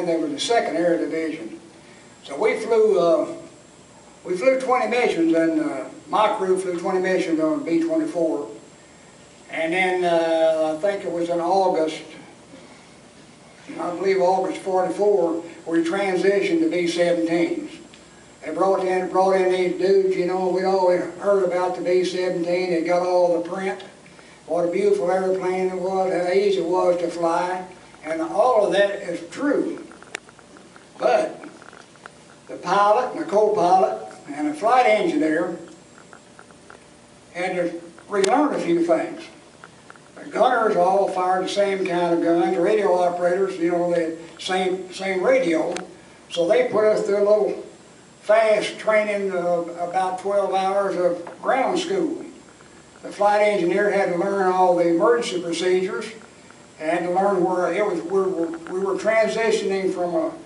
county, there was a second air division. So we flew 20 missions, and my crew flew 20 missions on B-24. And then I think it was in August, I believe August 44, we transitioned to B-17s. They brought in these dudes, you know, we'd always heard about the B-17. They got all the print, what a beautiful airplane it was, how easy it was to fly, and all of that is true. But the pilot and the co-pilot and the flight engineer had to relearn a few things. The gunners all fired the same kind of guns. The radio operators, you know, the same radio. So they put us through a little fast training of about 12 hours of ground school. The flight engineer had to learn all the emergency procedures, had to learn where it was. We were transitioning from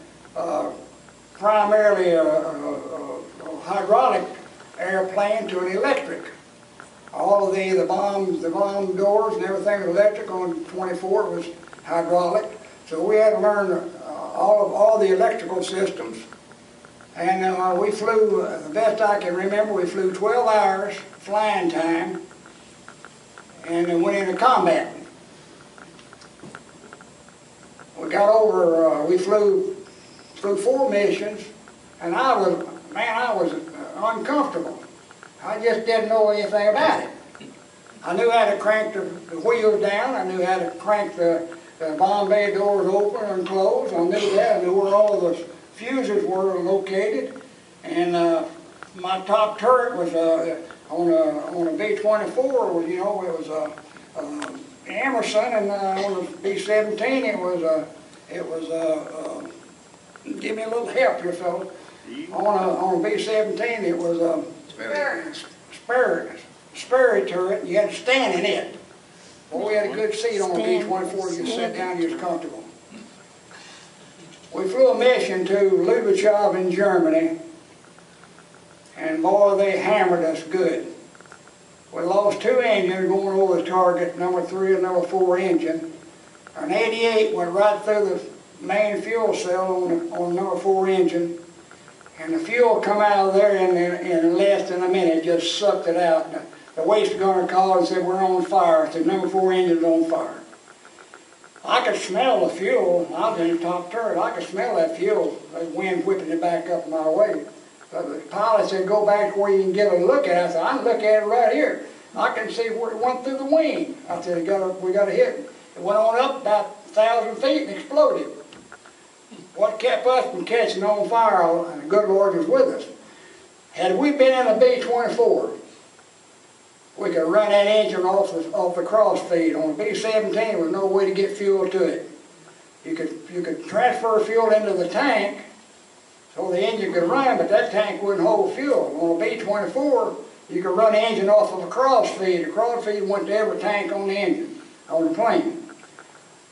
primarily a hydraulic airplane to an electric. All of the bomb doors and everything was electric. On 24 was hydraulic. So we had to learn all the electrical systems. And we flew, the best I can remember, we flew 12 hours flying time and then went into combat. We got over, we flew 4 missions, and I was uncomfortable. I just didn't know anything about it. I knew how to crank the wheels down. I knew how to crank the bomb bay doors open and close. I knew that. I knew where all the fuses were located. And my top turret was on a B-24. You know, it was Emerson, and on the B-17 it was give me a little help here, fellas. On a B-17 it was Sperry turret. You had to stand in it. Well, we had a good seat on a B-24. You sat down, you was comfortable. We flew a mission to Lubitschov in Germany, and boy, they hammered us good. We lost 2 engines going over the target, number 3 and number 4 engine. An 88 went right through the main fuel cell on number 4 engine, and the fuel come out of there in less than a minute, just sucked it out. The waste gunner called and said, "We're on fire." I said, "Number 4 engine's on fire." I could smell the fuel. I was in the top turret. I could smell that fuel, the wind whipping it back up my way. But the pilot said, "Go back to where you can get a look at it." I said, "I can look at it right here. I can see where it went through the wing." I said, "We got to hit it." It went on up about 1,000 feet and exploded. What kept us from catching on fire, and the good Lord was with us. Had we been in a B-24, we could run that engine off the cross feed. On a B-17, there was no way to get fuel to it. You could transfer fuel into the tank so the engine could run, but that tank wouldn't hold fuel. On a B-24, you could run the engine off of a cross feed. The cross feed went to every tank on the engine, on the plane.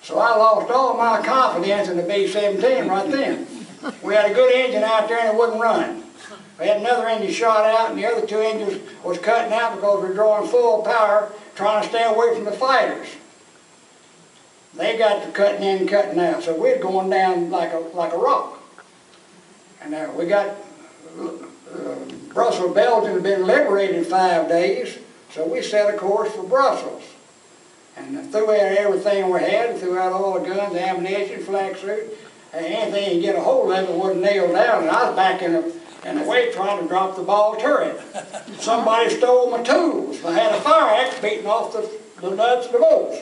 So I lost all my confidence in the B-17 right then. We had a good engine out there and it wouldn't run. We had another engine shot out, and the other 2 engines was cutting out because we were drawing full power, trying to stay away from the fighters. They got to cutting in and cutting out, so we're going down like a rock. And we got Brussels, Belgium had been liberated in 5 days, so we set a course for Brussels. And threw out everything we had, threw out all the guns, ammunition, flak suit, anything you get a hold of it wasn't nailed down. And I was back in the way trying to drop the ball turret. Somebody stole my tools. I had a fire axe beating off the nuts of the bolts.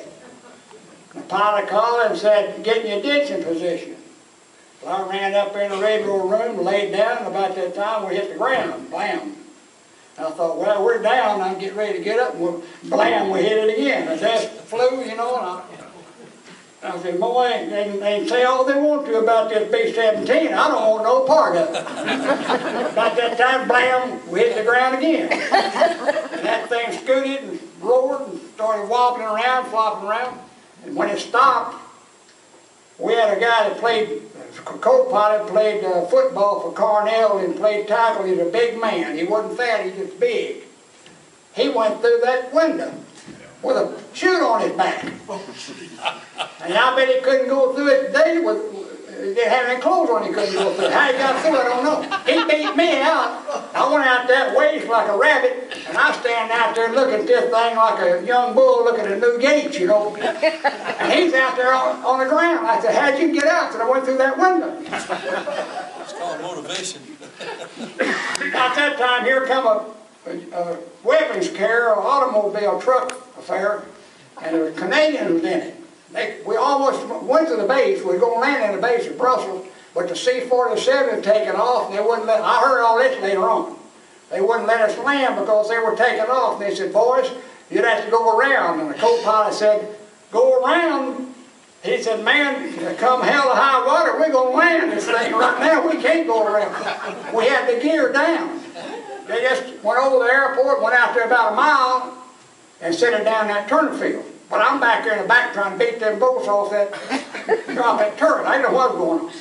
The pilot called and said, "Get in your ditching position." Well, I ran up in the radio room, laid down, and about that time we hit the ground, blam. I thought, well, we're down, I'm getting ready to get up, and blam, we hit it again. The desk flew, you know, and I said, "Boy, they can say all they want to about this B-17, I don't want no part of it." About that time, blam, we hit the ground again. And that thing scooted and roared and started wobbling around, flopping around. And when it stopped, we had a guy that played, co-pilot played football for Cornell and played tackle. He's a big man. He wasn't fat, he's just big. He went through that window with a chute on his back. And I bet he couldn't go through it today He didn't have any clothes on, he couldn't go through. How he got through, I don't know. He beat me out. I went out that ways like a rabbit, and I stand out there looking at this thing like a young bull looking at a new gate, you know. And he's out there on the ground. I said, how'd you get out? I said, I went through that window. It's called motivation. At that time, here come a weapons carrier, an automobile truck affair, and there were Canadians in it. We almost went to the base. We were going to land in the base of Brussels, but the C-47 had taken off, and they wouldn't let. I heard all this later on. They wouldn't let us land because they were taking off. And they said, boys, you'd have to go around. And the co-pilot said, go around. He said, man, come hell or high water, we're going to land this thing right now. We can't go around. We had the gear down. They just went over the airport, went out there about a mile, and set it down that turn field. But I'm back there in the back trying to beat them bolts off that, drop that turret. I didn't know what was going on.